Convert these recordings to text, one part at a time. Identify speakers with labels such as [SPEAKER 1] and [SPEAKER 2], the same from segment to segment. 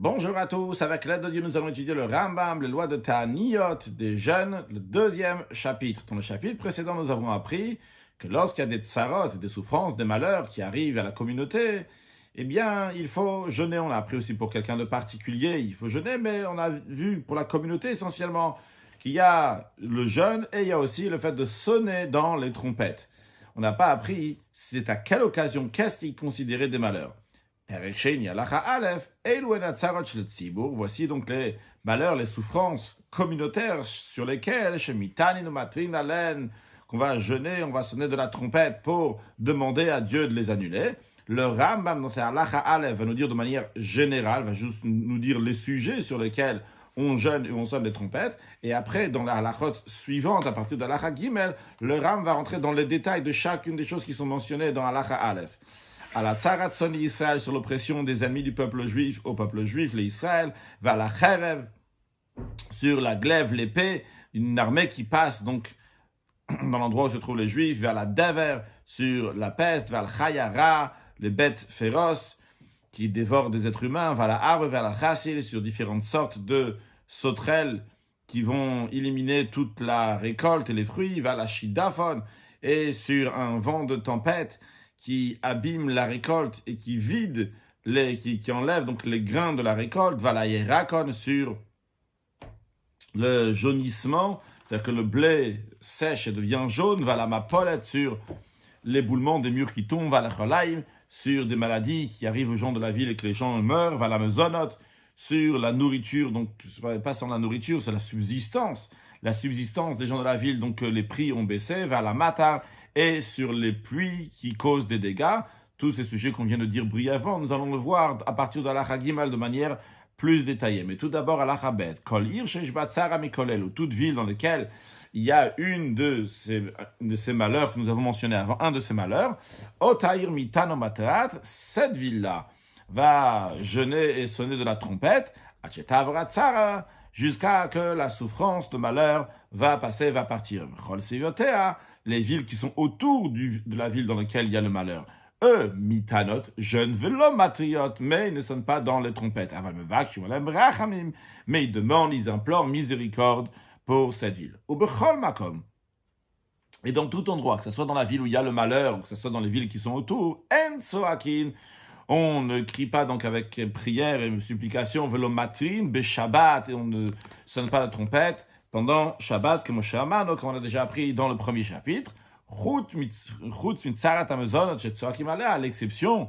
[SPEAKER 1] Bonjour à tous, avec l'aide de Dieu, nous allons étudier le Rambam, les lois de Ta'aniyot des jeunes, le deuxième chapitre. Dans le chapitre précédent, nous avons appris que lorsqu'il y a des tsarot, des souffrances, des malheurs qui arrivent à la communauté, eh bien, il faut jeûner. On l'a appris aussi pour quelqu'un de particulier, il faut jeûner, mais on a vu pour la communauté essentiellement qu'il y a le jeûne et il y a aussi le fait de sonner dans les trompettes. On n'a pas appris c'est à quelle occasion, qu'est-ce qui est considéré des malheurs. Voici donc les malheurs, les souffrances communautaires sur lesquelles, qu'on va jeûner, on va sonner de la trompette pour demander à Dieu de les annuler. Le Rambam, dans ses Halacha Aleph, va nous dire de manière générale, va juste nous dire les sujets sur lesquels on jeûne et on sonne les trompettes. Et après, dans la halachot suivante, à partir de Halacha Gimel, le Rambam va rentrer dans les détails de chacune des choses qui sont mentionnées dans Halacha Aleph. À la tzarat son Israël, sur l'oppression des ennemis du peuple juif au peuple juif, les Israël, vers la cherev, sur la glaive, l'épée, une armée qui passe donc dans l'endroit où se trouvent les juifs, vers la dever, sur la peste, vers le chayara, les bêtes féroces qui dévorent des êtres humains, vers la harbe, vers la chassil, sur différentes sortes de sauterelles qui vont éliminer toute la récolte et les fruits, vers la shidafon, et sur un vent de tempête qui abîme la récolte et qui vide, qui enlève donc les grains de la récolte, va la yerakon sur le jaunissement, c'est-à-dire que le blé sèche et devient jaune, va la mapolet sur l'éboulement des murs qui tombent, va la cholaim, sur des maladies qui arrivent aux gens de la ville et que les gens meurent, va la mezonot, sur la nourriture, donc pas sans la nourriture, c'est la subsistance des gens de la ville, donc les prix ont baissé, va la matar, et sur les pluies qui causent des dégâts. Tous ces sujets qu'on vient de dire brièvement, nous allons le voir à partir de l'Halacha Gimel de manière plus détaillée. Mais tout d'abord, Halacha Bet. Kol ir sheshba tsara mikolel, ou toute ville dans laquelle il y a une de ces malheurs que nous avons mentionnés avant, un de ces malheurs, Otair mitano matrat, cette ville-là va jeûner et sonner de la trompette, achetavra tsara, jusqu'à que la souffrance, le malheur va passer, va partir. Chol seyotea, les villes qui sont autour de la ville dans laquelle il y a le malheur. Eux, mitanot, jeunes velo matriot, mais ils ne sonnent pas dans les trompettes. Mais ils demandent, ils implorent miséricorde pour cette ville. Ou bechol makom. Et dans tout endroit, que ce soit dans la ville où il y a le malheur, ou que ce soit dans les villes qui sont autour, en soakin, on ne crie pas donc avec prière et supplication, velo matrin, beshabbat, et on ne sonne pas la trompette pendant Shabbat, comme on a déjà appris dans le premier chapitre, à l'exception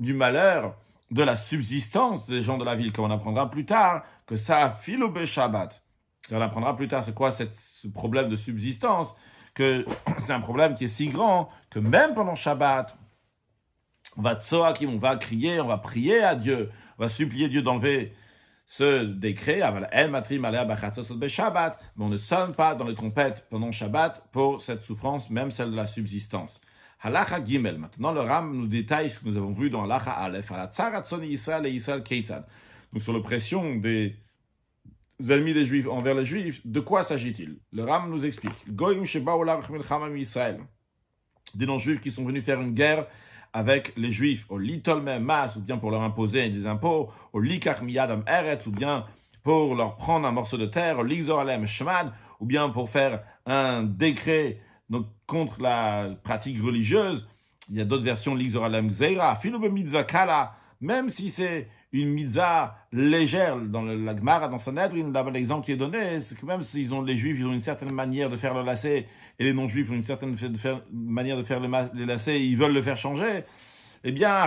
[SPEAKER 1] du malheur de la subsistance des gens de la ville, comme on apprendra plus tard, que ça filo Shabbat. On apprendra plus tard, c'est quoi ce problème de subsistance, que c'est un problème qui est si grand que même pendant Shabbat, on va tsoakim, on va crier, on va prier à Dieu, on va supplier Dieu d'enlever ce décret, mais on ne sonne pas dans les trompettes pendant Shabbat pour cette souffrance, même celle de la subsistance. Halacha Gimel, maintenant le Ram nous détaille ce que nous avons vu dans Halacha Aleph, donc sur l'oppression des ennemis des Juifs envers les Juifs, de quoi s'agit-il? Le Ram nous explique, des non-Juifs qui sont venus faire une guerre avec les Juifs, au litolme mas, ou bien pour leur imposer des impôts, au likach miyadam eretz, ou bien pour leur prendre un morceau de terre, au likzor alem shmad, ou bien pour faire un décret donc, contre la pratique religieuse. Il y a d'autres versions, likzor alem gzeira, filobe mitzvah kala, même si c'est une mitzvah légère, dans la Gemara, dans Sanhedrin, l'exemple qui est donné, c'est que même s'ils ont, les Juifs, ils ont une certaine manière de faire le lacet, et les non-Juifs ont une certaine manière de faire les lacets, et ils veulent le faire changer, eh bien,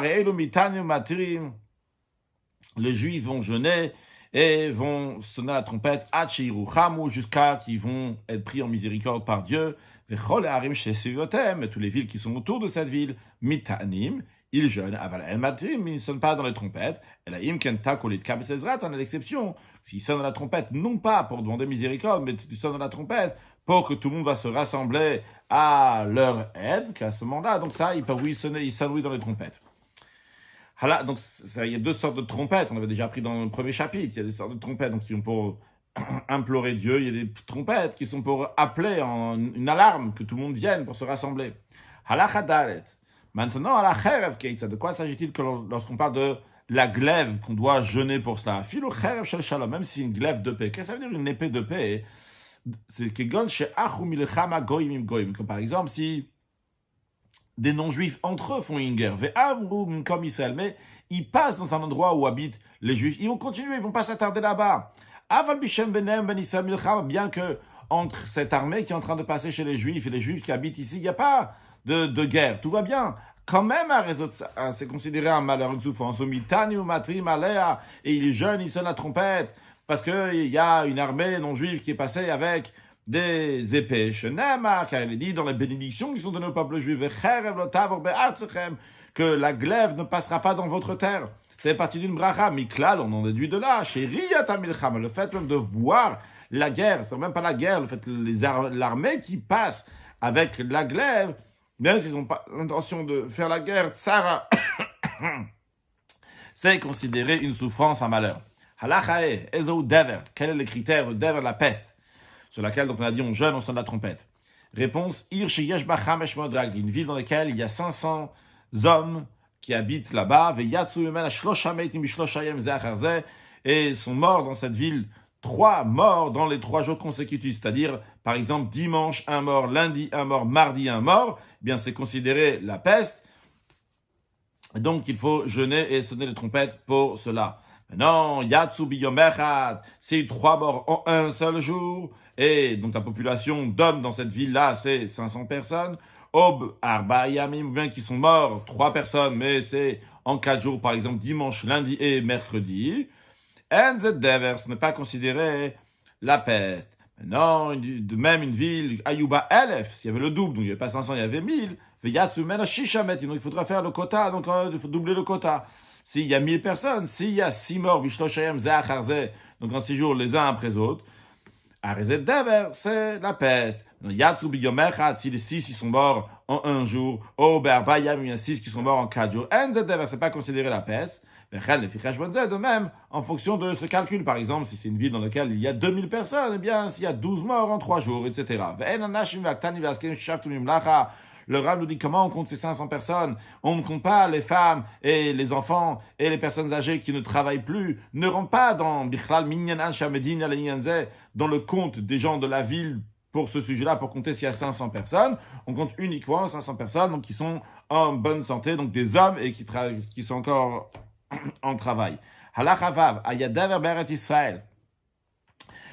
[SPEAKER 1] les Juifs vont jeûner, et vont sonner la trompette, jusqu'à qu'ils vont être pris en miséricorde par Dieu, et tous les villes qui sont autour de cette ville, mitanim, ils jeûnent, mais ils ne sonnent pas dans les trompettes. Et là, à l'exception, s'ils sonnent dans la trompette, non pas pour demander miséricorde, mais ils sonnent dans la trompette pour que tout le monde va se rassembler à leur aide, qu'à ce moment-là, donc ça, ils peuvent sonner, ils sonnent dans les trompettes. Voilà, donc ça, il y a deux sortes de trompettes, on avait déjà appris dans le premier chapitre, il y a des sortes de trompettes donc, qui sont pour implorer Dieu, il y a des trompettes qui sont pour appeler en une alarme, que tout le monde vienne pour se rassembler. Halakha Dalet. Maintenant, à la cherev keitza, de quoi s'agit-il que lorsqu'on parle de la glaive qu'on doit jeûner pour cela? Filo cherev shel shalom, même si une glaive de paix. Qu'est-ce que ça veut dire une épée de paix? C'est kegon chez achou milchama goyim im goyim. Comme par exemple, si des non-juifs entre eux font une guerre, ve'amru comme Israël, mais ils passent dans un endroit où habitent les juifs, ils vont continuer, ils vont pas s'attarder là-bas. Aval bishem benem ben Israël milchama, bien que entre cette armée qui est en train de passer chez les juifs et les juifs qui habitent ici, il n'y a pas de guerre, tout va bien. Quand même, c'est considéré un malheur, une souffrance. Et il est jeune, il sonne la trompette, parce qu'il y a une armée non-juive qui est passée avec des épées. Car il est dit dans les bénédictions qui sont données au peuple juif, que la glaive ne passera pas dans votre terre. C'est parti d'une bracha. Miklal, on en déduit de là. Le fait même de voir la guerre, c'est même pas la guerre, le fait l'armée qui passe avec la glaive, même s'ils n'ont pas l'intention de faire la guerre, tsara, c'est considéré une souffrance, un malheur. Halachae, ezou dever, quel est le critère de dever, la peste, sur laquelle donc on a dit on jeûne, on sonne la trompette. Réponse, Ir sheyesh ba chamesh modrag, une ville dans laquelle il y a 500 hommes qui habitent là-bas, veyatsu memena shlosha meitim b'shlosha yem ze achar ze, et sont morts dans cette ville 3 morts dans les 3 jours consécutifs, c'est-à-dire, par exemple, dimanche, un mort, lundi, un mort, mardi, un mort, eh bien, c'est considéré la peste. Donc, il faut jeûner et sonner les trompettes pour cela. Maintenant, Yatsu biyomechad, c'est 3 morts en un seul jour, et donc la population d'hommes dans cette ville-là, c'est 500 personnes. Ob arba yamim, ou bien qui sont morts 3 personnes, mais c'est en 4 jours, par exemple, dimanche, lundi et mercredi. And the dever, ce n'est pas considéré la peste. Maintenant, de même une ville, Ayuba Elef, s'il y avait le double, donc il n'y avait pas 500, il y avait 1000. Veyatsu mena shishamet, donc il faudra faire le quota, donc il faut doubler le quota. S'il y a 1000 personnes, s'il y a 6 morts, bishloshayem zeacharze, donc en 6 jours, les uns après les autres, arezet dever, c'est la peste. Yatsu biyomechad, si les 6 ils sont morts en 1 jour, oh berba yam, il y a 6 qui sont morts en 4 jours. And the dever, c'est pas considéré la peste. De même, en fonction de ce calcul, par exemple, si c'est une ville dans laquelle il y a 2000 personnes, eh bien, s'il y a 12 morts en 3 jours, etc. Le Rav nous dit comment on compte ces 500 personnes. On ne compte pas les femmes et les enfants et les personnes âgées qui ne travaillent plus, ne rentrent pas dans le compte des gens de la ville pour ce sujet-là, pour compter s'il y a 500 personnes. On compte uniquement 500 personnes donc, qui sont en bonne santé, donc des hommes et qui sont encore en travail. Halachavav, ayadaver beret Israël.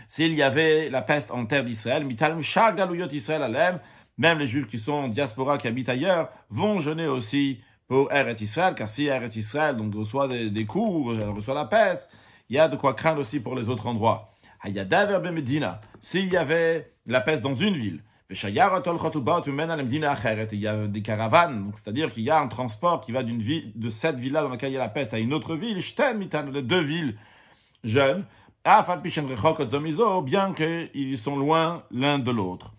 [SPEAKER 1] S'il y avait la peste en terre d'Israël, mitalem shar galuyot Israël alem, même les Juifs qui sont en diaspora, qui habitent ailleurs, vont jeûner aussi pour Eretz Israël, car si Eretz Israël donc, reçoit des coups, reçoit la peste, il y a de quoi craindre aussi pour les autres endroits. Hayadaver bemedina, s'il y avait la peste dans une ville, il y a des caravanes, c'est-à-dire qu'il y a un transport qui va d'une ville, de cette ville-là dans laquelle il y a la peste à une autre ville, les 2 villes jeunes, bien qu'ils sont loin l'un de l'autre.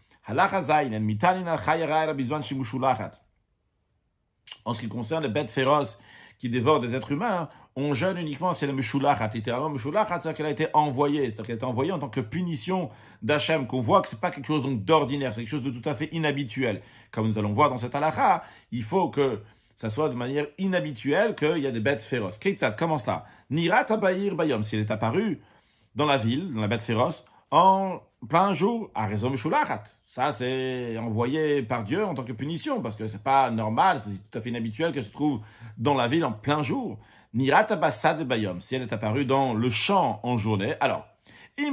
[SPEAKER 1] En ce qui concerne les bêtes féroces qui dévorent des êtres humains, on jeûne uniquement si elle est meshulachat. Littéralement, meshulachat, c'est-à-dire qu'elle a été envoyée. C'est-à-dire qu'elle a été envoyée en tant que punition d'Hachem, qu'on voit que c'est pas quelque chose donc d'ordinaire, c'est quelque chose de tout à fait inhabituel. Comme nous allons voir dans cette halakha, il faut que ça soit de manière inhabituelle qu'il y a des bêtes féroces. Ketzad, comment cela? Nirat abayir bayom, si elle est apparue dans la ville, dans la bête féroce, en plein jour, à raison meshulachat. Ça, c'est envoyé par Dieu en tant que punition, parce que c'est pas normal, c'est tout à fait inhabituel qu'elle se trouve dans la ville en plein jour. Nirat abassad bayom, si elle est apparue dans le champ en journée. Alors, si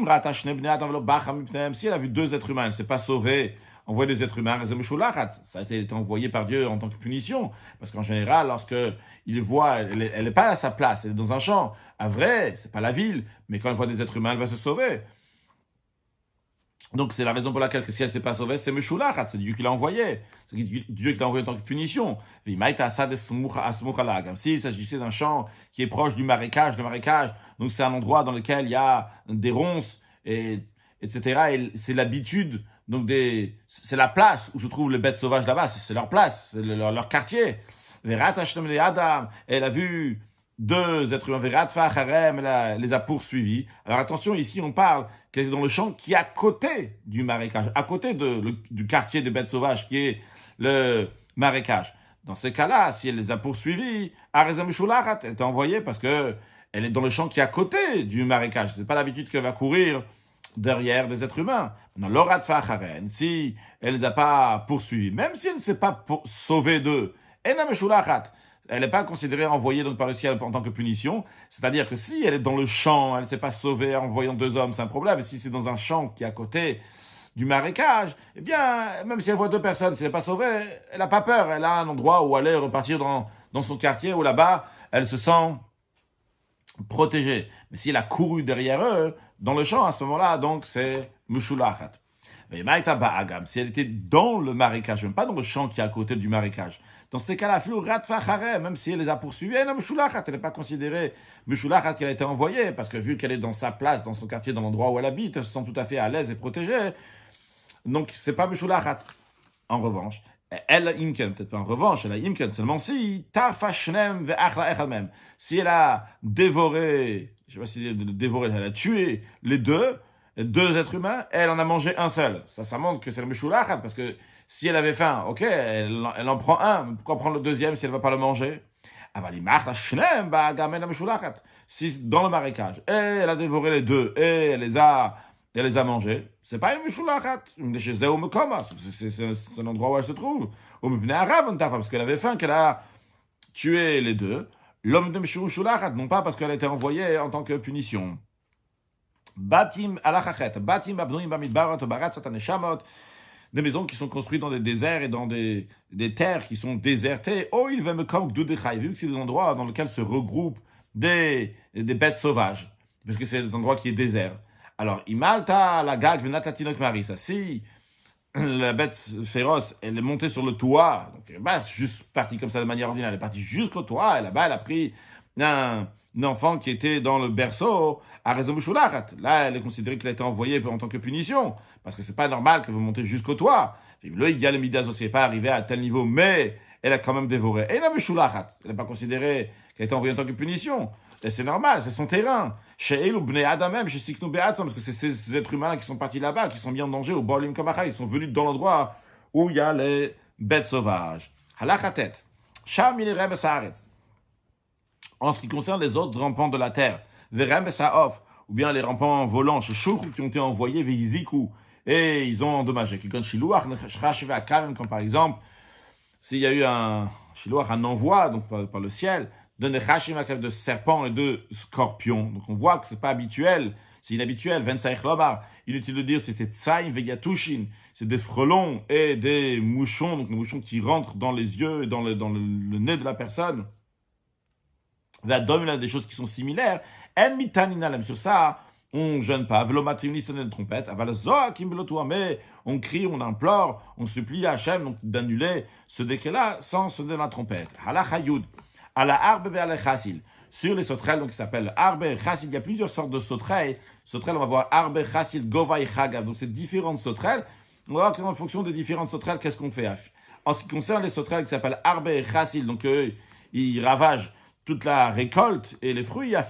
[SPEAKER 1] elle a vu 2 êtres humains, elle ne s'est pas sauvée, envoyer des êtres humains, ça a été envoyé par Dieu en tant que punition. Parce qu'en général, lorsqu'il voit, elle n'est pas à sa place, elle est dans un champ. À vrai, c'est pas la ville, mais quand elle voit des êtres humains, elle va se sauver. Donc c'est la raison pour laquelle que si elle ne s'est pas sauvée, c'est Meshulachat, c'est Dieu qui l'a envoyé. C'est Dieu qui l'a envoyé en tant que punition. S'il s'agissait d'un champ qui est proche du marécage, donc c'est un endroit dans lequel il y a des ronces, etc. Et c'est l'habitude, donc c'est la place où se trouvent les bêtes sauvages là-bas, c'est leur place, c'est leur quartier. Elle a vu 2 êtres humains, elle les a poursuivis. Alors attention, ici on parle qu'elle est dans le champ qui est à côté du marécage, à côté du quartier des bêtes sauvages qui est le marécage. Dans ces cas-là, si elle les a poursuivis, Arezam Shulachat, elle était envoyée parce que elle est dans le champ qui est à côté du marécage. C'est pas l'habitude qu'elle va courir derrière des êtres humains. L'orat facharen, si elle ne les a pas poursuivis, même si elle ne s'est pas sauvée d'eux, Enam Shulachat, elle n'est pas considérée envoyée donc par le ciel en tant que punition. C'est-à-dire que si elle est dans le champ, elle ne s'est pas sauvée en voyant deux hommes, c'est un problème. Et si c'est dans un champ qui est à côté du marécage, eh bien, même si elle voit deux personnes, si elle n'est pas sauvée, elle n'a pas peur. Elle a un endroit où aller repartir dans son quartier, où là-bas, elle se sent protégée. Mais si elle a couru derrière eux, dans le champ, à ce moment-là, donc, c'est Mushulachat. Mais Maïta Ba'agam, si elle était dans le marécage, même pas dans le champ qui est à côté du marécage, dans ces cas-là, même si elle les a poursuivis, elle n'est pas considérée Mushulachat qu'elle a été envoyée, parce que vu qu'elle est dans sa place, dans son quartier, dans l'endroit où elle habite, elle se sent tout à fait à l'aise et protégée. Donc, c'est pas Mushulachat. En revanche, elle a imken, peut-être pas en revanche, elle a imken seulement si tafashnem ve'achla echalmem. Si elle a dévoré, je sais pas si elle a dévoré, elle a tué les deux êtres humains, elle en a mangé un seul. Ça montre que c'est le Mushulachat, parce que si elle avait faim, ok, elle en prend un, pourquoi prendre le deuxième si elle ne va pas le manger? Si dans le marécage, et elle a dévoré les deux, et elle les a mangés, c'est pas une Mushulachat. C'est un endroit où elle se trouve. Parce qu'elle avait faim, qu'elle a tué les deux. L'homme de Mushulachat, non pas parce qu'elle a été envoyée en tant que punition. Batim alachachet, batim abnoim bamidbarot barat sataneshamot, des maisons qui sont construites dans des déserts et dans des terres qui sont désertées. Oh, il va me comme Gdudechai, vu que c'est des endroits dans lesquels se regroupent des bêtes sauvages, parce que c'est un endroit qui est désert. Alors, imalta la gag venatatinok marisa. Si la bête féroce, elle est montée sur le toit, donc bah, c'est juste partie comme ça de manière ordinaire, elle est partie jusqu'au toit, et là-bas, elle a pris un enfant qui était dans le berceau, à raison Mushulachat. Là, elle est considérée qu'elle a été envoyée en tant que punition, parce que c'est pas normal qu'elle va monter jusqu'au toit. Le Yigal Midas aussi n'est pas arrivé à tel niveau, mais elle a quand même dévoré. Et la Mushulachat, elle n'est pas considérée qu'elle a été envoyée en tant que punition. Et c'est normal, c'est son terrain. Chez Elou Bnei Adam même, chez Siknou Be'atzam, parce que c'est ces êtres humains-là qui sont partis là-bas, qui sont mis en danger au Bolim Kamachai, ils sont venus dans l'endroit où il y a les bêtes sauvages. Halachatet. Sham Milirem Saaretz. En ce qui concerne les autres rampants de la terre, Verem Saof, ou bien les rampants volants chez Shulchu qui ont été envoyés Veiziku, et ils ont endommagé. Comme par exemple, s'il y a eu un envoi donc par le ciel, de Nechashim de serpents et de scorpions. Donc on voit que c'est pas habituel, c'est inhabituel. Inutile de dire c'était Tsaïm Veyatushin, c'est des frelons et des mouchons, donc des mouchons qui rentrent dans les yeux et dans le nez de la personne. Des choses qui sont similaires. Sur ça, on ne jeûne pas. Velomatrimni sonne une trompette. Mais on crie, on implore, on supplie à Hachem donc d'annuler ce décret-là sans sonner la trompette. Halachayud. À la arbe vers les chassil. Sur les sauterelles, donc qui s'appellent arbe et chassil, il y a plusieurs sortes de sauterelles. Sauterelles, on va voir arbe, chassil, govai, chagav. Donc c'est différentes sauterelles. On va voir qu'en fonction des différentes sauterelles, qu'est-ce qu'on fait. En ce qui concerne les sauterelles qui s'appellent arbe et chassil, donc eux, ils ravagent toute la récolte et les fruits, même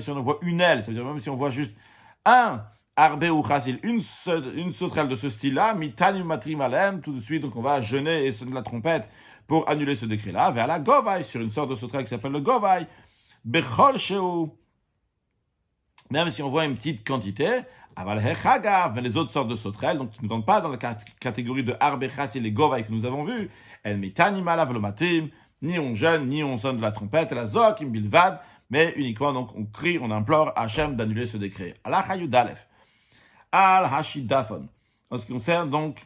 [SPEAKER 1] si on en voit une aile, c'est-à-dire même si on voit juste un arbe ou chassil, une sauterelle de ce style-là, mitani matrim alem, tout de suite, donc on va jeûner et sonner la trompette pour annuler ce décret-là, vers la govai, sur une sorte de sauterelle qui s'appelle le govai, bechol sheu, même si on voit une petite quantité, aval hechagav, mais les autres sortes de sauterelles, donc qui ne rentrent pas dans la catégorie de arbe, chassil et govai que nous avons vu, el mitani malav le matrim, ni on jeûne, ni on sonne de la trompette, la zokim bilvad, mais uniquement donc on crie, on implore Hachem d'annuler ce décret. Alachayud Alef, al hashidafon. En ce qui concerne donc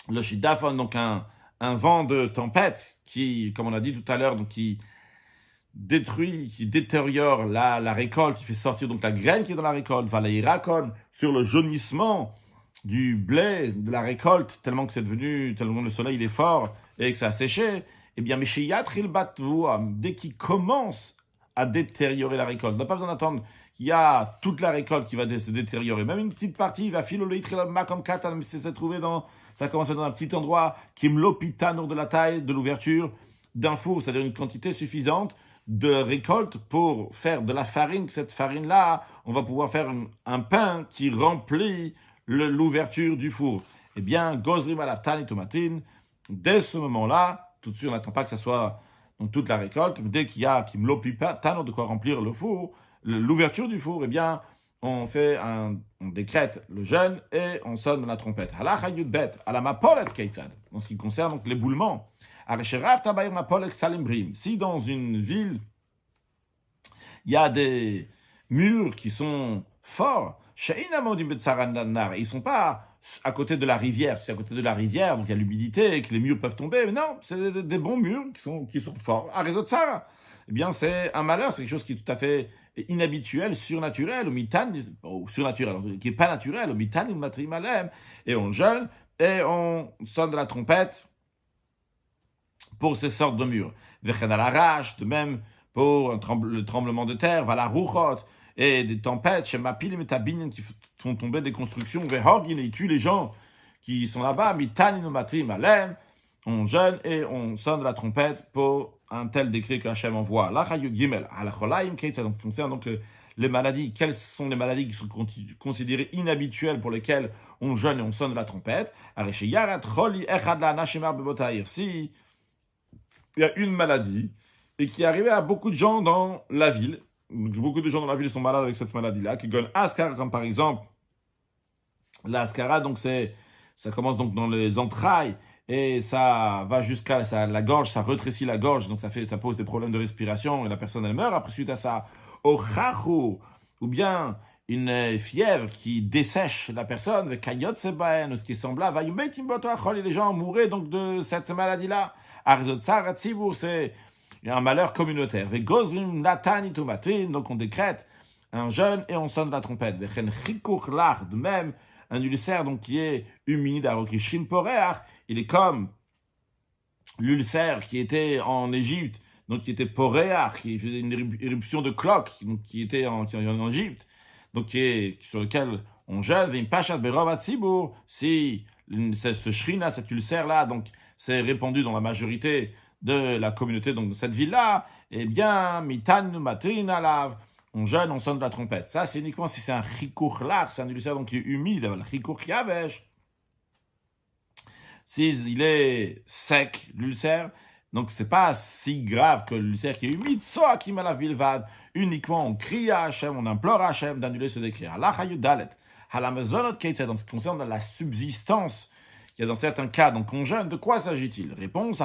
[SPEAKER 1] le shidafon, donc un vent de tempête qui, comme on a dit tout à l'heure, donc qui détruit, qui détériore la récolte, qui fait sortir donc la graine qui est dans la récolte, valaïrakon, sur le jaunissement du blé, de la récolte, tellement le soleil il est fort et que ça a séché, eh bien, dès qu'il commence à détériorer la récolte, on n'a pas besoin d'attendre qu'il y a toute la récolte qui va se détériorer. Même une petite partie, il va ça commence dans un petit endroit, qui me l'opita de la taille de l'ouverture d'un four, c'est-à-dire une quantité suffisante de récolte pour faire de la farine. Cette farine-là, on va pouvoir faire un pain qui remplit l'ouverture du four. eh bien, Gozrim alaftani tomatin, dès ce moment-là, tout de suite, on n'attend pas que ça soit donc, toute la récolte, mais dès qu'il y a Kimlopipatano de quoi remplir le four, l'ouverture du four, eh bien, on décrète le jeûne et on sonne la trompette. Halacha yudbet, alamapolet keitzad, en ce qui concerne donc l'éboulement. Si dans une ville, il y a des murs qui sont forts, ils ne sont pas à côté de la rivière. Si c'est à côté de la rivière, donc il y a l'humidité et que les murs peuvent tomber, mais non, c'est des bons murs qui sont forts. À réseau de ça, eh bien, c'est un malheur, c'est quelque chose qui est tout à fait inhabituel, surnaturel, ou surnaturel, qui n'est pas naturel, et on jeûne, et on sonne de la trompette pour ces sortes de murs. De même pour le tremblement de terre, et des tempêtes, qui font tomber des constructions, ils tuent les gens qui sont là-bas, on jeûne et on sonne de la trompette pour un tel décret que Hachem envoie. Donc, ça concerne donc les maladies. Quelles sont les maladies qui sont considérées inhabituelles pour lesquelles on jeûne et on sonne de la trompette? Si il y a une maladie et qui est arrivée à beaucoup de gens dans la ville, beaucoup de gens dans la ville sont malades avec cette maladie-là, qui gagnent Ascar, comme par exemple l'Ascara, donc ça commence donc dans les entrailles et ça va jusqu'à la gorge, ça rétrécit la gorge, donc ça pose des problèmes de respiration et la personne elle meurt. Après suite à ça, au chachou, ou bien une fièvre qui dessèche la personne, ce qui est semblable, les gens mouraient donc de cette maladie-là. C'est un malheur communautaire. Donc on décrète un jeûne et on sonne la trompette. De même, un ulcère donc, qui est humide, il est comme l'ulcère qui était en Égypte, donc qui était poréach, qui faisait une éruption de cloque, qui était en Égypte, donc sur lequel on jeûne. Si ce shrina, cet ulcère-là, donc c'est répandu dans la majorité de la communauté, donc de cette ville-là, eh bien, on jeûne, on sonne de la trompette. Ça, c'est uniquement si c'est un chikourlach, c'est un ulcère donc qui est humide, le chikour yavesh. S'il est sec, l'ulcère, donc c'est pas si grave que l'ulcère qui est humide, soit qui m'a la vilvad, uniquement on crie à Hachem, on implore à Hachem d'annuler ce décret. En ce qui concerne la subsistance, il y a dans certains cas, donc on jeûne, de quoi s'agit-il? Réponse,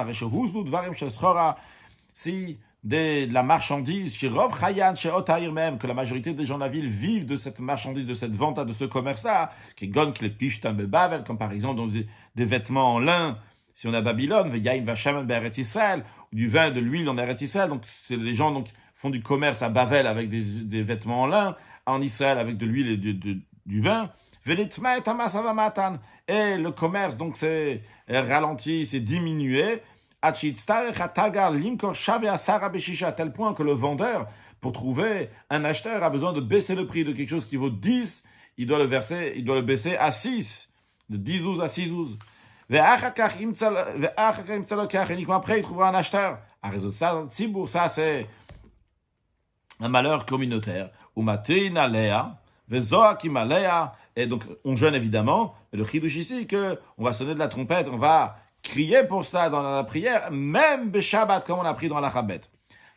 [SPEAKER 1] si de la marchandise, même, que la majorité des gens de la ville vivent de cette marchandise, de cette vente, de ce commerce-là, qui gonne les pishtan bebavel, comme par exemple dans des vêtements en lin, si on est à Babylone, ou du vin, de l'huile en Eretz Israël, donc c'est les gens donc font du commerce à Bavel avec des vêtements en lin, en Israël avec de l'huile et du vin. Et le commerce, donc, c'est ralenti, c'est diminué, à tel point que le vendeur, pour trouver un acheteur, a besoin de baisser le prix de quelque chose qui vaut 10, il doit le baisser à 6, de 10 ouz à 6 ouz. Uniquement après, il trouvera un acheteur. Ça, c'est un malheur communautaire. Et donc, on jeûne évidemment. Et le chidouche ici, qu'on va sonner de la trompette, on va crier pour ça dans la prière, même Shabbat, comme on a pris dans la Chabet.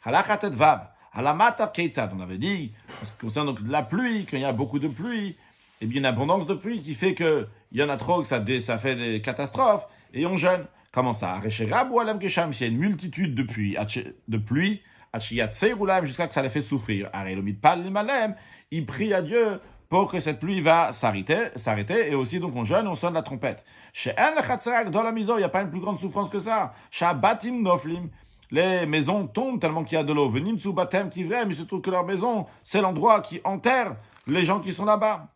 [SPEAKER 1] Halachatet vav, halamata keitzad. On avait dit, en ce qui concerne donc la pluie, qu'il y a beaucoup de pluie, et bien une abondance de pluie qui fait qu'il y en a trop, que ça fait des catastrophes, et on jeûne. Comment ça? S'il y a une multitude de pluie, jusqu'à que ça les fait souffrir. Il prie à Dieu pour que cette pluie va s'arrêter, et aussi donc on jeûne, on sonne la trompette. Dans la maison, il n'y a pas une plus grande souffrance que ça. Les maisons tombent tellement qu'il y a de l'eau. Venim sous batem qui vrai, mais se trouve que leur maison, c'est l'endroit qui enterre les gens qui sont là-bas.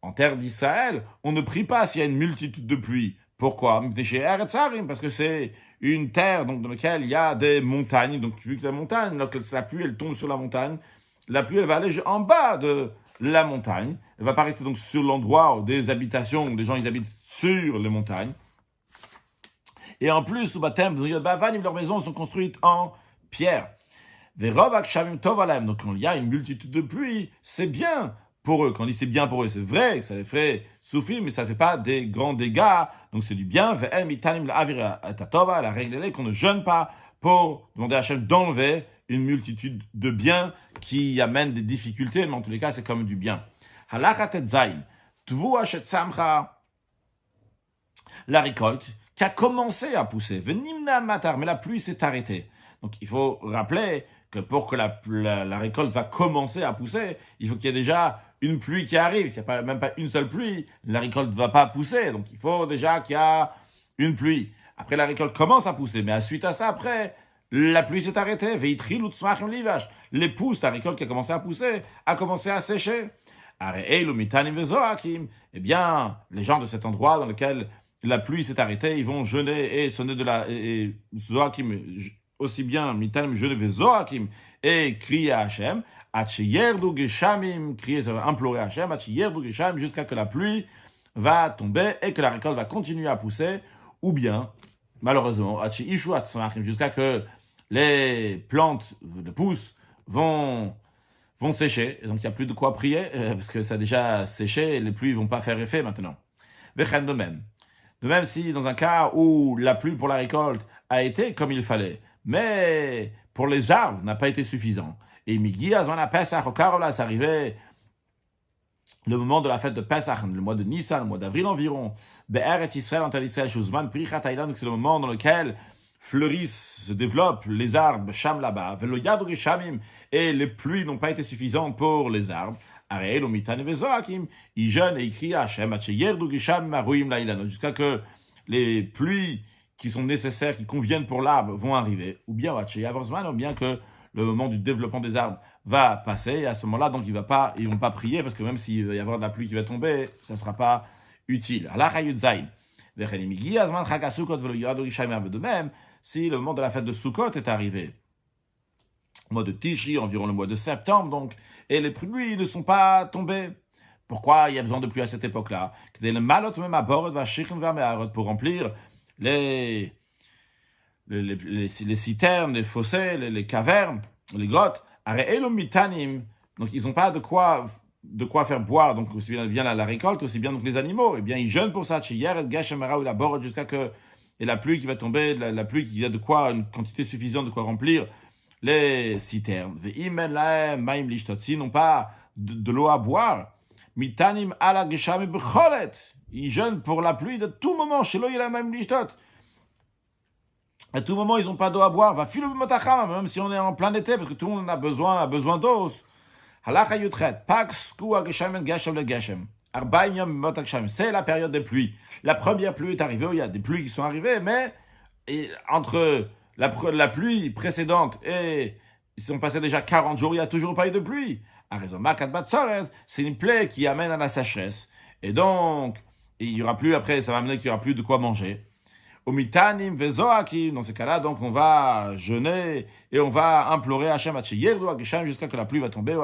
[SPEAKER 1] En terre d'Israël, on ne prie pas s'il y a une multitude de pluie. Pourquoi? Parce que c'est une terre donc, dans laquelle il y a des montagnes. Donc, vu que la montagne, la pluie, elle tombe sur la montagne, la pluie, elle va aller en bas de la montagne. Elle ne va pas rester donc, sur l'endroit des habitations où les gens ils habitent sur les montagnes. Et en plus, sous baptême, leurs maisons sont construites en pierre. Donc, il y a une multitude de pluie. C'est bien pour eux. Quand on dit c'est bien pour eux, c'est vrai que ça les fait souffrir, mais ça ne fait pas des grands dégâts. Donc c'est du bien. La règle est qu'on ne jeûne pas pour demander à Hachem d'enlever une multitude de biens qui amènent des difficultés, mais en tous les cas, c'est comme du bien. Halakha tetzayin, tvu ashet samcha, la récolte qui a commencé à pousser. Venimna matar, mais la pluie s'est arrêtée. Donc il faut rappeler que pour que la récolte va commencer à pousser, il faut qu'il y ait déjà une pluie qui arrive. S'il n'y a même pas une seule pluie, la récolte ne va pas pousser. Donc il faut déjà qu'il y a une pluie. Après, la récolte commence à pousser, mais suite à ça, après, la pluie s'est arrêtée. Les pousses, la récolte qui a commencé à pousser, a commencé à sécher. Eh bien, les gens de cet endroit dans lequel la pluie s'est arrêtée, ils vont jeûner et sonner de la... Et Zoakim, aussi bien Mitanim jeûner ve Zoakim et crier à Hachem, Achiyerdu Geshamim, crier, implorer à Hachem, Achiyerdu Geshamim, jusqu'à que la pluie va tomber et que la récolte va continuer à pousser, ou bien, malheureusement, Achiyishu Atzmachim, jusqu'à que les plantes, les pousses, vont sécher, et donc il n'y a plus de quoi prier, parce que ça a déjà séché, et les pluies ne vont pas faire effet maintenant. Vechen de même. De même si dans un cas où la pluie pour la récolte a été comme il fallait, mais pour les arbres n'a pas été suffisant. Et Migi Azman Pesach, au Karola, c'est arrivé le moment de la fête de Pesach, le mois de Nissan, le mois d'avril environ, Be'eret Israël, en Terre d'Israël, Shuzman Prichat Thaïlande, c'est le moment dans lequel fleurissent, se développent les arbres, Sham là-bas, Velo Yadu Geshamim, et les pluies n'ont pas été suffisantes pour les arbres. Areel, Omitan et Vezoakim, ils jeûnent et ils crient à Hachem, Yerdu Geshamim Aruim Laïlan, jusqu'à que les pluies qui sont nécessaires, qui conviennent pour l'arbre, vont arriver, ou bien ou bien que le moment du développement des arbres va passer, et à ce moment-là, donc ils ne vont pas prier, parce que même s'il va y avoir de la pluie qui va tomber, ça ne sera pas utile. De même, si le moment de la fête de Sukkot est arrivé, au mois de Tishri, environ le mois de septembre, donc, et les pluies ne sont pas tombées. Pourquoi il y a besoin de pluie à cette époque-là? Pour remplir les citernes, les fossés, les cavernes, les grottes. Donc ils n'ont pas de quoi faire boire, donc aussi bien la récolte, aussi bien donc les animaux. Eh bien, ils jeûnent pour ça. Jusqu'à que et la pluie qui va tomber, la pluie qui a de quoi, une quantité suffisante de quoi remplir les citernes. S'ils n'ont pas de l'eau à boire, mitanim ala geshami b'cholet. Ils jeûnent pour la pluie de tout moment. Chez l'eau, il y a la même lishtot. À tout moment, ils n'ont pas d'eau à boire. Va filer même si on est en plein été, parce que tout le monde a besoin d'eau. Halacha yutret, paksku ageshem geshem le geshem. Arbaim yom motakshem. C'est la période des pluies. La première pluie est arrivée. Il y a des pluies qui sont arrivées, mais entre la pluie précédente et ils sont passés déjà 40 jours, il n'y a toujours pas eu de pluie. C'est une plaie qui amène à la sécheresse. Et donc, il y aura plus après, ça va amener qu'il n'y aura plus de quoi manger. Omitanim vezoakim, dans ces cas-là, donc on va jeûner et on va implorer Hachem jusqu'à que la pluie va tomber,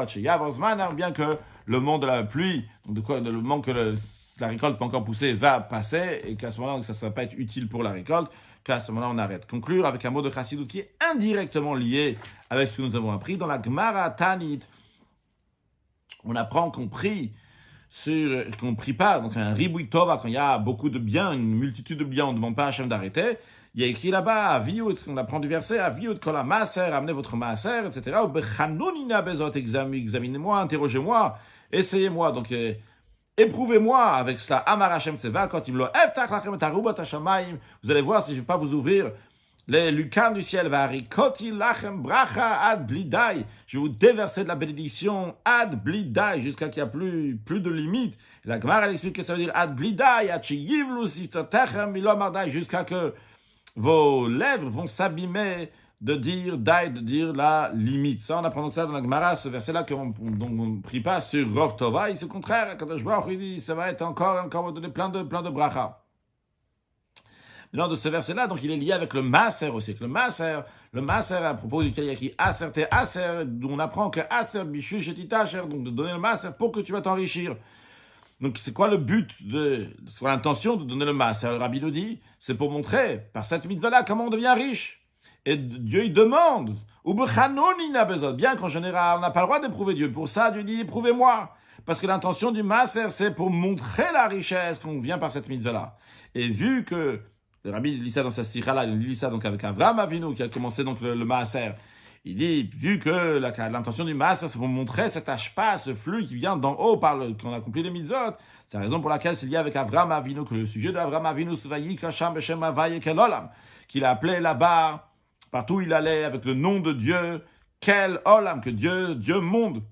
[SPEAKER 1] bien que le moment de la pluie, le moment que la récolte peut encore pousser, va passer, et qu'à ce moment-là, ça ne va pas être utile pour la récolte, qu'à ce moment-là, on arrête. Conclure avec un mot de Chassidut qui est indirectement lié avec ce que nous avons appris dans la Gemara Tanit. On apprend qu'on prie pas, donc un ribouille tova, quand il y a beaucoup de biens, une multitude de biens, on ne demande pas à Hachem d'arrêter. Il y a écrit là-bas, Aviyut, on apprend du verset, Aviyut kola maaser, amenez votre maaser, etc. Ou bechanonina bezot, examinez-moi, interrogez-moi, essayez-moi, donc éprouvez-moi avec cela. Amar Hachem tseva, quand il me lo eftach lachem et arubat hashamayim, vous allez voir si je ne vais pas vous ouvrir les lucarnes du ciel, varikoti lachem bracha ad blidai. Je vais vous déverser de la bénédiction ad blidai, jusqu'à qu'il n'y a plus de limite. La Gemara elle explique que ça veut dire ad blidai, ad sheyivlu sitatechem milomardai, jusqu'à que vos lèvres vont s'abîmer de dire dai, de dire la limite. Ça, on apprend ça dans la Gemara, ce verset-là, qu'on ne prie pas sur Rov Tova, et c'est le contraire. Kadosh Baruch Hu dit, ça va être encore vous donner plein de bracha. Maintenant, de ce verset-là, donc il est lié avec le Maaser aussi. Le Maaser, à propos duquel il y a écrit Aser te Aser, on apprend que Aser bishush et titacher, donc de donner le Maaser pour que tu vas t'enrichir. Donc c'est quoi le but c'est quoi l'intention de donner le Maaser? Le Rabbi nous dit, c'est pour montrer par cette mitzvah-là comment on devient riche. Et Dieu il demande, bien qu'en général on n'a pas le droit d'éprouver Dieu. Pour ça, Dieu dit éprouvez-moi. Parce que l'intention du Maaser, c'est pour montrer la richesse qu'on vient par cette mitzvah-là. Et vu que le Rabbi lit ça dans sa sikha-là, il lit ça donc avec Avraham Avinu qui a commencé donc le Maaser. Il dit, vu que l'intention du Maaser, c'est pour montrer cet ashpa, ce flux qui vient d'en haut par qu'on a accompli les mitzvot. C'est la raison pour laquelle c'est lié avec Avraham Avinu, que le sujet d'Avraham Avinu, c'est Vayikra Beshem Havaya Kel Olam, qu'il a appelé là-bas, partout où il allait, avec le nom de Dieu, Kel Olam, que Dieu monde.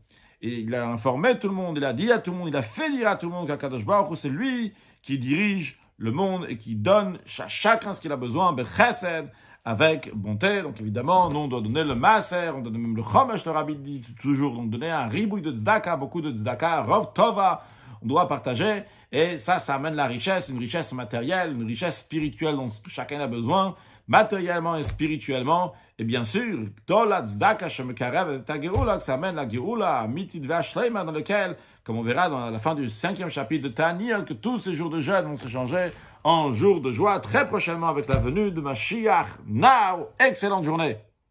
[SPEAKER 1] Et il a informé tout le monde, il a dit à tout le monde, il a fait dire à tout le monde qu'Akadosh Baruch Hu, c'est lui qui dirige le monde et qui donne à chacun ce qu'il a besoin, Bechesed, avec bonté. Donc évidemment, nous on doit donner le Maaser, on doit donner même le Chomesh, le Rabbi dit toujours, donc donner un ribouille de tzedaka, beaucoup de tzedaka, Rov Tova, on doit partager, et ça amène la richesse, une richesse matérielle, une richesse spirituelle dont chacun a besoin, matériellement et spirituellement, et bien sûr, Tola tzedaka shemekarev ta geoula, que ça amène la geoula, mitid ve'ashleima, dans lequel, comme on verra dans la fin du 5e chapitre de Ta'anir, que tous ces jours de jeûne vont se changer en jours de joie, très prochainement avec la venue de Mashiach. Now, excellente journée.